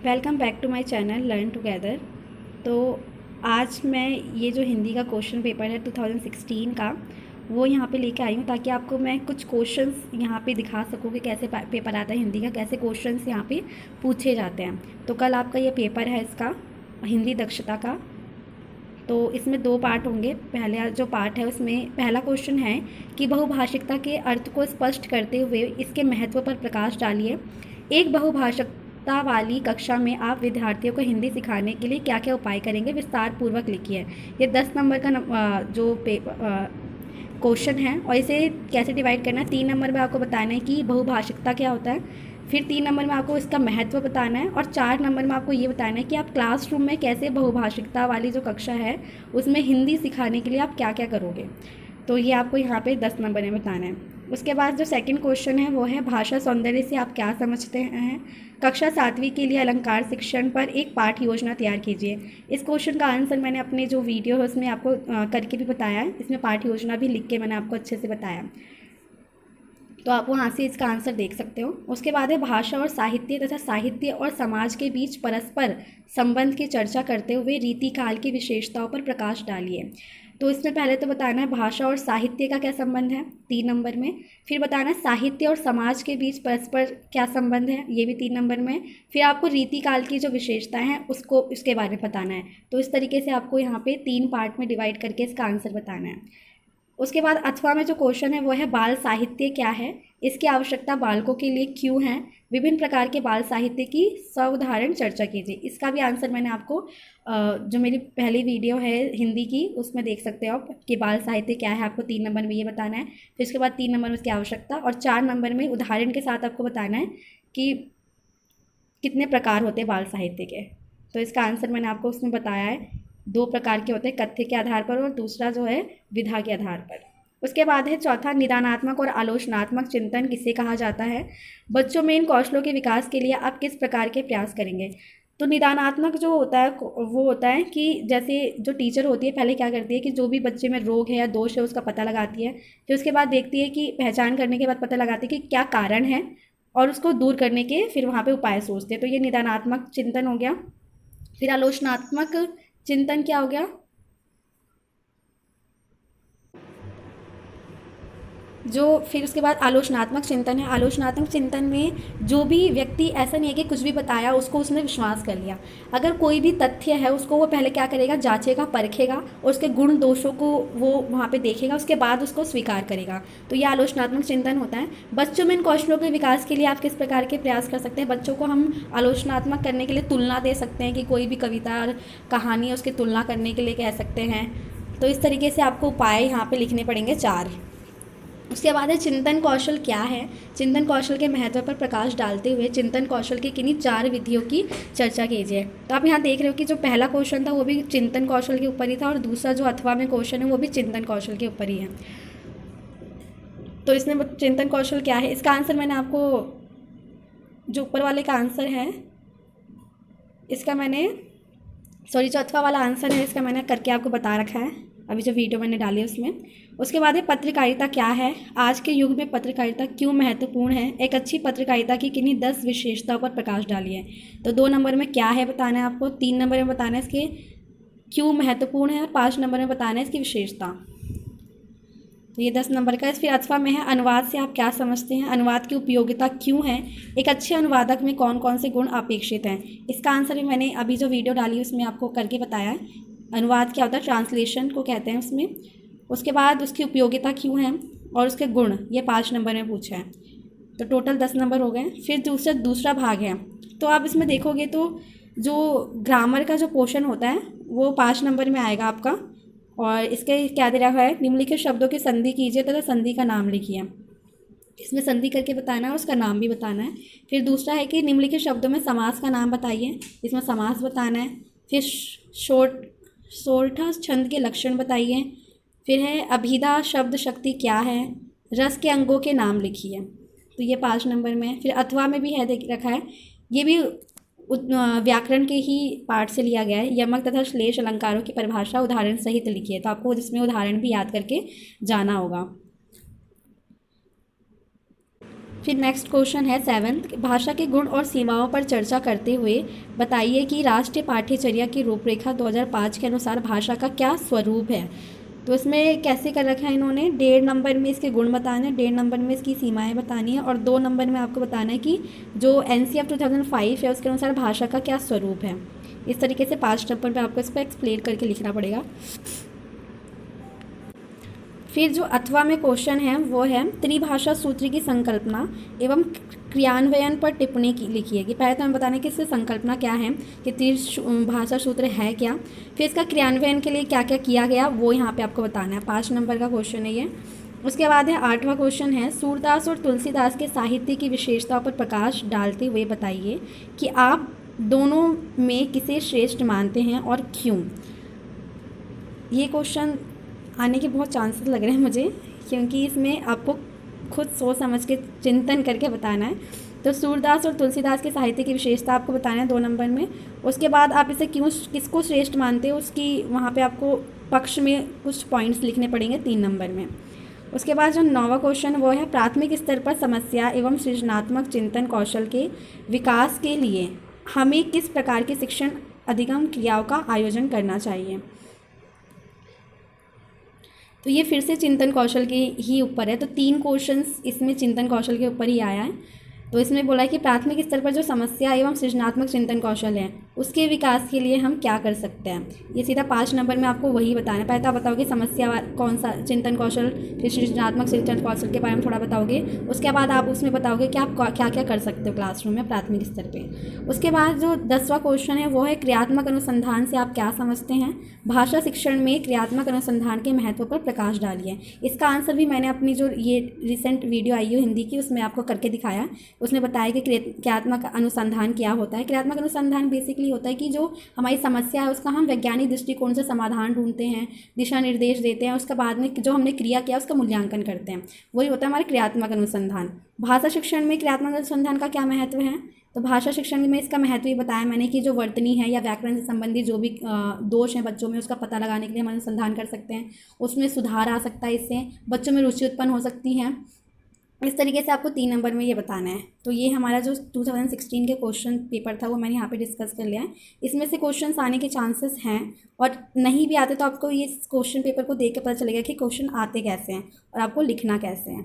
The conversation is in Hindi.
Welcome back to my channel learn together. तो आज मैं ये जो हिंदी का क्वेश्चन पेपर है 2016 का वो यहाँ पे लेके आई हूँ ताकि आपको मैं कुछ क्वेश्चंस यहाँ पे दिखा सकूँ कि कैसे पेपर आता है हिंदी का, कैसे क्वेश्चंस यहाँ पे पूछे जाते हैं। तो कल आपका ये पेपर है इसका हिंदी दक्षता का। तो इसमें दो पार्ट होंगे। पहला जो पार्ट है उसमें पहला क्वेश्चन है कि बहुभाषिकता के अर्थ को स्पष्ट करते हुए इसके महत्व पर प्रकाश डालिए। एक बहुभाषिकता वाली कक्षा में आप विद्यार्थियों को हिंदी सिखाने के लिए क्या क्या उपाय करेंगे, विस्तार पूर्वक लिखिए। ये 10 नंबर का जो क्वेश्चन है और इसे कैसे डिवाइड करना है। 3 नंबर में आपको बताना है कि बहुभाषिकता क्या होता है, फिर 3 नंबर में आपको इसका महत्व बताना है और 4 नंबर में आपको ये बताना है कि आप क्लासरूम में कैसे बहुभाषिकता वाली जो कक्षा है उसमें हिंदी सिखाने के लिए आप क्या क्या करोगे। तो ये आपको यहाँ पे 10 नंबर में बताना है। उसके बाद जो सेकंड क्वेश्चन है वो है भाषा सौंदर्य से आप क्या समझते हैं। कक्षा 7वीं के लिए अलंकार शिक्षण पर एक पाठ योजना तैयार कीजिए। इस क्वेश्चन का आंसर मैंने अपने जो वीडियो है उसमें आपको करके भी बताया है। इसमें पाठ योजना भी लिख के मैंने आपको अच्छे से बताया, तो आप वहाँ से इसका आंसर देख सकते हो। उसके बाद है भाषा और साहित्य तथा साहित्य और समाज के बीच परस्पर संबंध की चर्चा करते हुए रीति काल की विशेषताओं पर प्रकाश डालिए। तो इसमें पहले तो बताना है भाषा और साहित्य का क्या संबंध है 3 नंबर में, फिर बताना है साहित्य और समाज के बीच परस्पर क्या संबंध है, ये भी 3 नंबर में, फिर आपको रीति काल की जो विशेषताएं हैं उसको उसके बारे में बताना है। तो इस तरीके से आपको यहाँ पे 3 पार्ट में डिवाइड करके इसका आंसर बताना है। उसके बाद अथवा में जो क्वेश्चन है वो है बाल साहित्य क्या है, इसकी आवश्यकता बालकों के लिए क्यों है, विभिन्न प्रकार के बाल साहित्य की सउदाहरण चर्चा कीजिए। इसका भी आंसर मैंने आपको जो मेरी पहली वीडियो है हिंदी की उसमें देख सकते हो आप कि बाल साहित्य क्या है, आपको 3 नंबर में ये बताना है। फिर उसके बाद 3 नंबर में इसकी आवश्यकता और 4 नंबर में उदाहरण के साथ आपको बताना है कि कितने प्रकार होते हैं बाल साहित्य के। तो इसका आंसर मैंने आपको उसमें बताया है, 2 प्रकार के होते हैं, कथ्य के आधार पर और दूसरा जो है विधा के आधार पर। उसके बाद है चौथा निदानात्मक और आलोचनात्मक चिंतन किसे कहा जाता है। बच्चों में इन कौशलों के विकास के लिए आप किस प्रकार के प्रयास करेंगे। तो निदानात्मक जो होता है वो होता है कि जैसे जो टीचर होती है पहले क्या करती है कि जो भी बच्चे में रोग है या दोष है उसका पता लगाती है, फिर उसके बाद देखती है कि पहचान करने के बाद पता लगाती है कि क्या कारण है और उसको दूर करने के फिर वहाँ पे उपाय सोचते हैं। तो ये निदानात्मक चिंतन हो गया। फिर आलोचनात्मक चिंतन क्या हो गया, जो फिर उसके बाद आलोचनात्मक चिंतन है। आलोचनात्मक चिंतन में जो भी व्यक्ति ऐसा नहीं है कि कुछ भी बताया उसको उसने विश्वास कर लिया, अगर कोई भी तथ्य है उसको वो पहले क्या करेगा, जांचेगा, परखेगा और उसके गुण दोषों को वो वहाँ पे देखेगा, उसके बाद उसको स्वीकार करेगा। तो ये आलोचनात्मक चिंतन होता है। बच्चों में इन कौशलों के विकास के लिए आप किस प्रकार के प्रयास कर सकते हैं। बच्चों को हम आलोचनात्मक करने के लिए तुलना दे सकते हैं कि कोई भी कविता और कहानी है उसकी तुलना करने के लिए कह सकते हैं। तो इस तरीके से आपको उपाय यहाँ पे लिखने पड़ेंगे 4। उसके बाद है चिंतन कौशल क्या है। चिंतन कौशल के महत्व पर प्रकाश डालते हुए चिंतन कौशल की किन्हीं 4 विधियों की चर्चा कीजिए। तो आप यहाँ देख रहे हो कि जो पहला क्वेश्चन था वो भी चिंतन कौशल के ऊपर ही था और दूसरा जो अथवा में क्वेश्चन है वो भी चिंतन कौशल के ऊपर ही है। तो इसमें चिंतन कौशल क्या है, इसका आंसर मैंने आपको जो ऊपर वाले का आंसर है इसका मैंने जो अथवा वाला आंसर है इसका मैंने करके आपको बता रखा है अभी जो वीडियो मैंने डाली है उसमें। उसके बाद है पत्रकारिता क्या है, आज के युग में पत्रकारिता क्यों महत्वपूर्ण है, एक अच्छी पत्रकारिता की किन्हीं 10 विशेषताओं पर प्रकाश डालिए। तो 2 नंबर में क्या है बताना है आपको, 3 नंबर में बताना है इसके क्यों महत्वपूर्ण है और 5 नंबर में बताना है इसकी विशेषता। तो ये 10 नंबर का है। फिर अथवा में है अनुवाद से आप क्या समझते हैं, अनुवाद की उपयोगिता क्यों है, एक अच्छे अनुवादक में कौन कौन से गुण अपेक्षित हैं। इसका आंसर भी मैंने अभी जो वीडियो डाली है उसमें आपको करके बताया है। अनुवाद क्या होता है, ट्रांसलेशन को कहते हैं उसमें। उसके बाद उसकी उपयोगिता क्यों है और उसके गुण, ये 5 नंबर में पूछा है। तो टोटल 10 नंबर हो गए। फिर दूसरा भाग है, तो आप इसमें देखोगे तो जो ग्रामर का जो पोर्शन होता है वो 5 नंबर में आएगा आपका। और इसके क्या दे रखा है, निम्नलिखित शब्दों की संधि कीजिए तथा संधि का नाम लिखिए। इसमें संधि करके बताना है, उसका नाम भी बताना है। फिर दूसरा है कि निम्नलिखित शब्दों में समास का नाम बताइए, इसमें समास बताना है। फिर सोरठा छंद के लक्षण बताइए। फिर है अभिधा शब्द शक्ति क्या है, रस के अंगों के नाम लिखिए। तो ये 5 नंबर में। फिर अथवा में भी है देख रखा है, ये भी व्याकरण के ही पार्ट से लिया गया है। यमक तथा श्लेष अलंकारों की परिभाषा उदाहरण सहित लिखिए। तो आपको इसमें उदाहरण भी याद करके जाना होगा। फिर नेक्स्ट क्वेश्चन है 7th, भाषा के गुण और सीमाओं पर चर्चा करते हुए बताइए कि राष्ट्रीय पाठ्यचर्या की रूपरेखा 2005 के अनुसार भाषा का क्या स्वरूप है। तो इसमें कैसे कर रखा है इन्होंने, 1.5 नंबर में इसके गुण बताने हैं, 1.5 नंबर में इसकी सीमाएं बतानी है और 2 नंबर में आपको बताना है कि जो NCF 2005 है उसके अनुसार भाषा का क्या स्वरूप है। इस तरीके से 5 नंबर पे आपको इसको एक्सप्लेन करके लिखना पड़ेगा। फिर जो अथवा में क्वेश्चन है वो है त्रिभाषा सूत्र की संकल्पना एवं क्रियान्वयन पर टिप्पणी की लिखिए। कि पहले तो हमें बताना है कि इसकी संकल्पना क्या है, कि त्रिभाषा सूत्र है क्या, फिर इसका क्रियान्वयन के लिए क्या क्या किया गया वो यहाँ पे आपको बताना है। 5 नंबर का क्वेश्चन है ये। उसके बाद है 8वां क्वेश्चन है सूरदास और तुलसीदास के साहित्य की विशेषताओं पर प्रकाश डालते हुए बताइए कि आप दोनों में किसे श्रेष्ठ मानते हैं और क्यों। ये क्वेश्चन आने के बहुत चांसेस लग रहे हैं मुझे, क्योंकि इसमें आपको खुद सोच समझ के चिंतन करके बताना है। तो सूरदास और तुलसीदास के साहित्य की विशेषता आपको बताना है 2 नंबर में। उसके बाद आप इसे क्यों किसको श्रेष्ठ मानते हो उसकी वहाँ पे आपको पक्ष में कुछ पॉइंट्स लिखने पड़ेंगे 3 नंबर में। उसके बाद जो 9वां क्वेश्चन वो है प्राथमिक स्तर पर समस्या एवं सृजनात्मक चिंतन कौशल के विकास के लिए हमें किस प्रकार की शिक्षण अधिगम क्रियाओं का आयोजन करना चाहिए। तो ये फिर से चिंतन कौशल के ही ऊपर है। तो 3 क्वेश्चंस इसमें चिंतन कौशल के ऊपर ही आया है। तो इसमें बोला है कि प्राथमिक स्तर पर जो समस्या एवं सृजनात्मक चिंतन कौशल है उसके विकास के लिए हम क्या कर सकते हैं। ये सीधा 5 नंबर में आपको वही बताना है। पहले तो आप बताओगे समस्या कौन सा चिंतन कौशल, फिर सृजनात्मक चिंतन कौशल के बारे में थोड़ा बताओगे। उसके बाद आप उसमें बताओगे कि आप क्या क्या कर सकते हो क्लासरूम में प्राथमिक स्तर पर। उसके बाद जो 10वां क्वेश्चन है वो है क्रियात्मक अनुसंधान से आप क्या समझते हैं। भाषा शिक्षण में क्रियात्मक अनुसंधान के महत्व पर प्रकाश डालिए। इसका आंसर भी मैंने अपनी जो ये रिसेंट वीडियो आई है हिंदी की उसमें आपको करके दिखाया। उसने बताया कि क्रियात्मक अनुसंधान क्या होता है। क्रियात्मक अनुसंधान बेसिकली होता है कि जो हमारी समस्या है उसका हम वैज्ञानिक दृष्टिकोण से समाधान ढूंढते हैं, दिशा निर्देश देते हैं, उसके बाद में जो हमने क्रिया किया उसका मूल्यांकन करते हैं, वही होता है हमारा क्रियात्मक अनुसंधान। भाषा शिक्षण में क्रियात्मक अनुसंधान का क्या महत्व है। तो भाषा शिक्षण में इसका महत्व ही बताया मैंने कि जो वर्तनी है या व्याकरण से संबंधित जो भी दोष हैं बच्चों में उसका पता लगाने के लिए हम अनुसंधान कर सकते हैं, उसमें सुधार आ सकता है, इससे बच्चों में रुचि उत्पन्न हो सकती है। इस तरीके से आपको 3 नंबर में ये बताना है। तो ये हमारा जो 2016 के क्वेश्चन पेपर था वो मैंने यहाँ पे डिस्कस कर लिया है। इसमें से क्वेश्चंस आने के चांसेस हैं और नहीं भी आते तो आपको ये क्वेश्चन पेपर को देख के पता चलेगा कि क्वेश्चन आते कैसे हैं और आपको लिखना कैसे है।